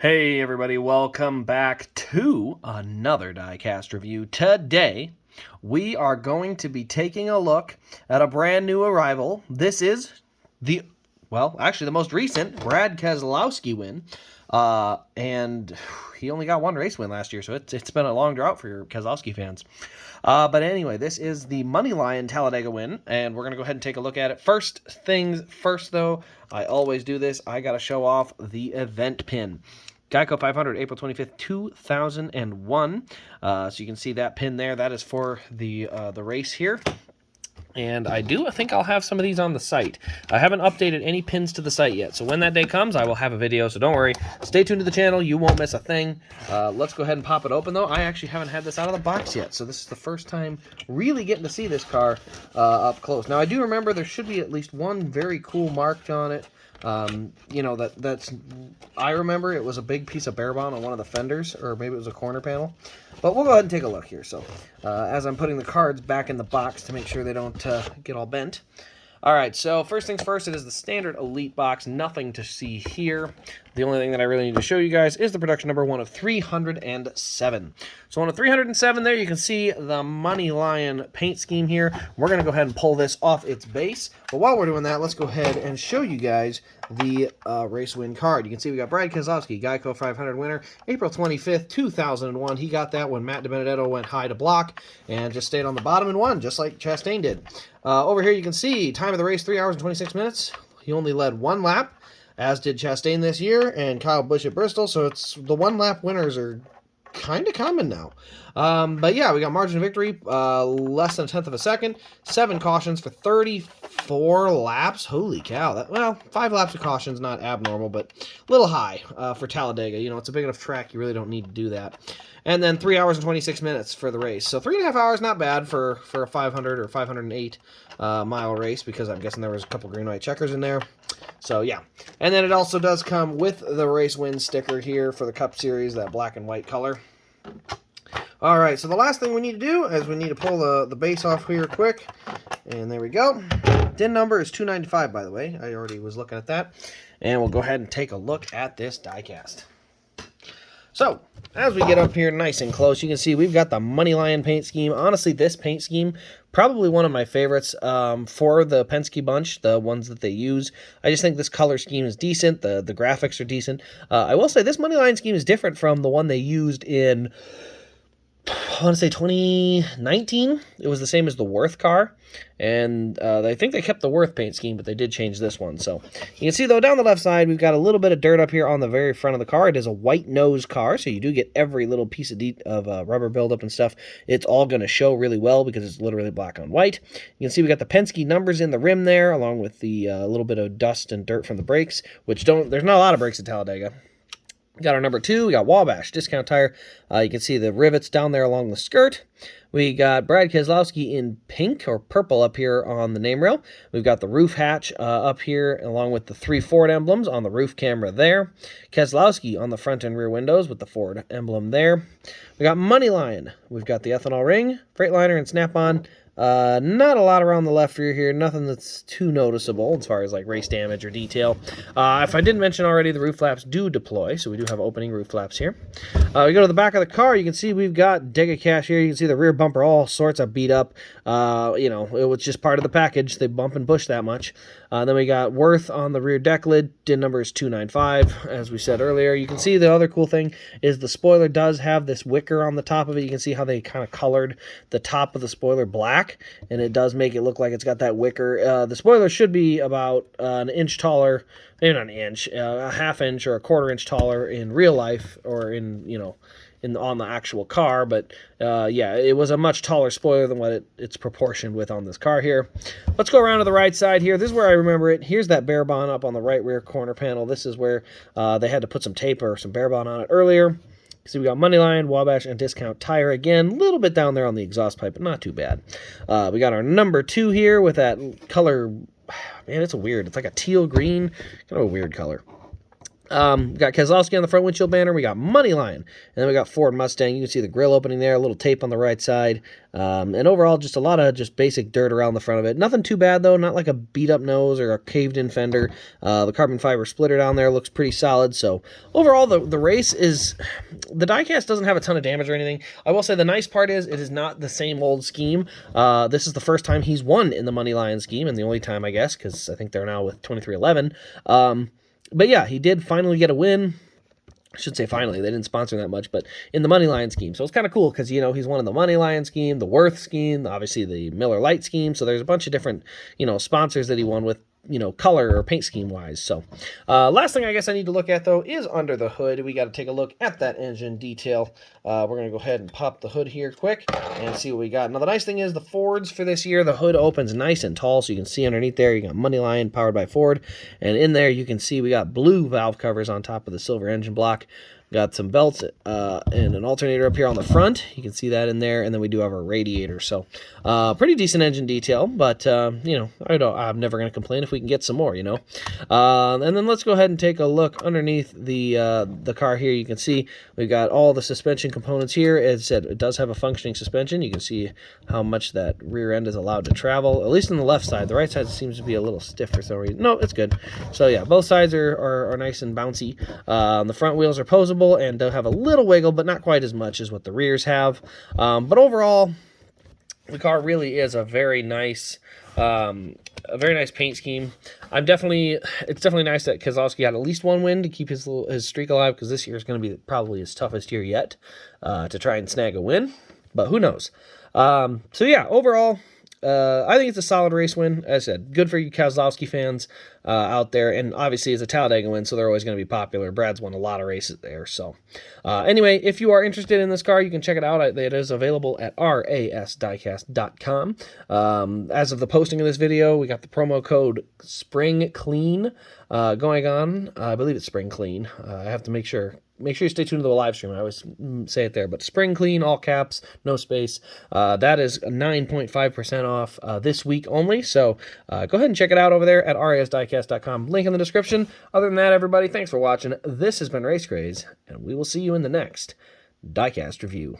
Hey everybody, welcome back to another Diecast review. Today, we are going to be taking a look at a brand new arrival. This is the most recent Brad Keselowski win. And he only got one race win last year, so it's been a long drought for your Keselowski fans. But anyway, this is the Moneyline Talladega win, and we're going to go ahead and take a look at it. First things first, though, I always do this. I got to show off the event pin. Geico 500, April 25th, 2001. So you can see that pin there. That is for the race here. And I think I'll have some of these on the site. I haven't updated any pins to the site yet, so when that day comes, I will have a video, so don't worry. Stay tuned to the channel. You won't miss a thing. Let's go ahead and pop it open, though. I actually haven't had this out of the box yet, so this is the first time really getting to see this car up close. Now, I do remember there should be at least one very cool marked on it. You know, I remember it was a big piece of bare bond on one of the fenders, or maybe it was a corner panel. But we'll go ahead and take a look here. So, as I'm putting the cards back in the box to make sure they don't get all bent. All right, so first things first, it is the standard Elite box. Nothing to see here. The only thing that I really need to show you guys is the production number, one of 307. So on a 307 there, you can see the Moneyline paint scheme here. We're going to go ahead and pull this off its base. But while we're doing that, let's go ahead and show you guys the race win card. You can see we got Brad Keselowski, Geico 500 winner, April 25th, 2001. He got that when Matt DiBenedetto went high to block and just stayed on the bottom and won, just like Chastain did. Over here you can see time of the race, 3 hours and 26 minutes. He only led one lap, as did Chastain this year and Kyle Busch at Bristol. So it's the one-lap winners are kind of common now. But yeah, we got margin of victory, less than a tenth of a second, 7 cautions for 34 laps. Holy cow. Well, 5 laps of cautions, not abnormal, but a little high for Talladega. You know, it's a big enough track, you really don't need to do that. And then 3 hours and 26 minutes for the race. So 3.5 hours, not bad for a 500 or 508 mile race, because I'm guessing there was a couple green white checkers in there. So yeah. And then it also does come with the race win sticker here for the Cup Series, that black and white color. All right, so the last thing we need to do is we need to pull the base off here quick. And there we go. DIN number is 295, by the way. I already was looking at that. And we'll go ahead and take a look at this diecast. So, as we get up here nice and close, you can see we've got the Moneyline paint scheme. Honestly, this paint scheme, probably one of my favorites for the Penske bunch, the ones that they use. I just think this color scheme is decent. The graphics are decent. I will say this Moneyline scheme is different from the one they used in, I want to say 2019. It was the same as the Worth car, and I think they kept the Worth paint scheme, but they did change this one. So you can see, though, down the left side, we've got a little bit of dirt up here on the very front of the car. It is a white nose car, so you do get every little piece of rubber buildup and stuff. It's all going to show really well because it's literally black on white. You can see we got the Penske numbers in the rim there, along with the little bit of dust and dirt from the brakes, which there's not a lot of brakes at Talladega. We got our number 2. We got Wabash discount tire. You can see the rivets down there along the skirt. We got Brad Keselowski in pink or purple up here on the name rail. We've got the roof hatch up here along with the 3 Ford emblems on the roof camera there. Keselowski on the front and rear windows with the Ford emblem there. We got Moneyline. We've got the ethanol ring, Freightliner, and Snap-on. Not a lot around the left rear here, nothing that's too noticeable as far as like race damage or detail. If I didn't mention already, the roof flaps do deploy, so we do have opening roof flaps here. We go to the back of the car, you can see we've got Diecast here. You can see the rear bumper all sorts of beat up. You know, it was just part of the package. They bump and push that much. Then we got Worth on the rear deck lid. DIN number is 295, as we said earlier. You can see the other cool thing is the spoiler does have this wicker on the top of it. You can see how they kind of colored the top of the spoiler black, and it does make it look like it's got that wicker. The spoiler should be about an inch taller, maybe not an inch, a half inch or a quarter inch taller in real life, or in, you know, on the actual car, but yeah, it was a much taller spoiler than what it's proportioned with on this car here. Let's go around to the right side here. This is where I remember it. Here's that bare bond up on the right rear corner panel. This is where they had to put some tape or some bare bond on it earlier. So we got Moneyline, Wabash, and Discount Tire again. A little bit down there on the exhaust pipe, but not too bad. We got our number 2 here with that color. Man, it's a weird. It's like a teal green, kind of a weird color. Got Keselowski on the front windshield banner. We got Moneyline. And then we got Ford Mustang. You can see the grill opening there, a little tape on the right side. And overall, just a lot of just basic dirt around the front of it. Nothing too bad, though. Not like a beat-up nose or a caved-in fender. The carbon fiber splitter down there looks pretty solid. So overall, the race is... The diecast doesn't have a ton of damage or anything. I will say the nice part is it is not the same old scheme. This is the first time he's won in the Moneyline scheme, and the only time, I guess, because I think they're now with 2311. But yeah, he did finally get a win. I should say finally. They didn't sponsor that much, but in the Moneyline scheme. So it's kind of cool because, he's one in the Moneyline scheme, the Worth scheme, obviously the Miller Lite scheme. So there's a bunch of different, sponsors that he won with, color or paint scheme wise. So last thing I guess I need to look at, though, is under the hood. We got to take a look at that engine detail. We're going to go ahead and pop the hood here quick and see what we got. Now, the nice thing is the Fords for this year, the hood opens nice and tall, so you can see underneath there, you got Moneyline powered by Ford. And in there, you can see we got blue valve covers on top of the silver engine block. Got some belts and an alternator up here on the front. You can see that in there, and then we do have a radiator. So, pretty decent engine detail, but I'm never going to complain if we can get some more. And then let's go ahead and take a look underneath the car here. You can see we've got all the suspension components here. As I said, it does have a functioning suspension. You can see how much that rear end is allowed to travel, at least on the left side. The right side seems to be a little stiff for some reason. No, it's good. So yeah, both sides are nice and bouncy. The front wheels are posable and they'll have a little wiggle, but not quite as much as what the rears have. But overall, the car really is a very nice paint scheme. It's definitely nice that Keselowski had at least one win to keep his streak alive, because this year is going to be probably his toughest year yet to try and snag a win. But who knows? So yeah, overall, I think it's a solid race win. As I said, good for you Keselowski fans out there. And obviously, it's a Talladega win, so they're always going to be popular. Brad's won a lot of races there. So anyway, if you are interested in this car, you can check it out. It is available at rasdiecast.com. As of the posting of this video, we got the promo code SPRINGCLEAN going on. I believe it's Spring Clean. I have to make sure. Make sure you stay tuned to the live stream. I always say it there, but Spring Clean, all caps, no space. That is 9.5% off this week only. So go ahead and check it out over there at rasdiecast.com. Link in the description. Other than that, everybody, thanks for watching. This has been Race Craze, and we will see you in the next Diecast review.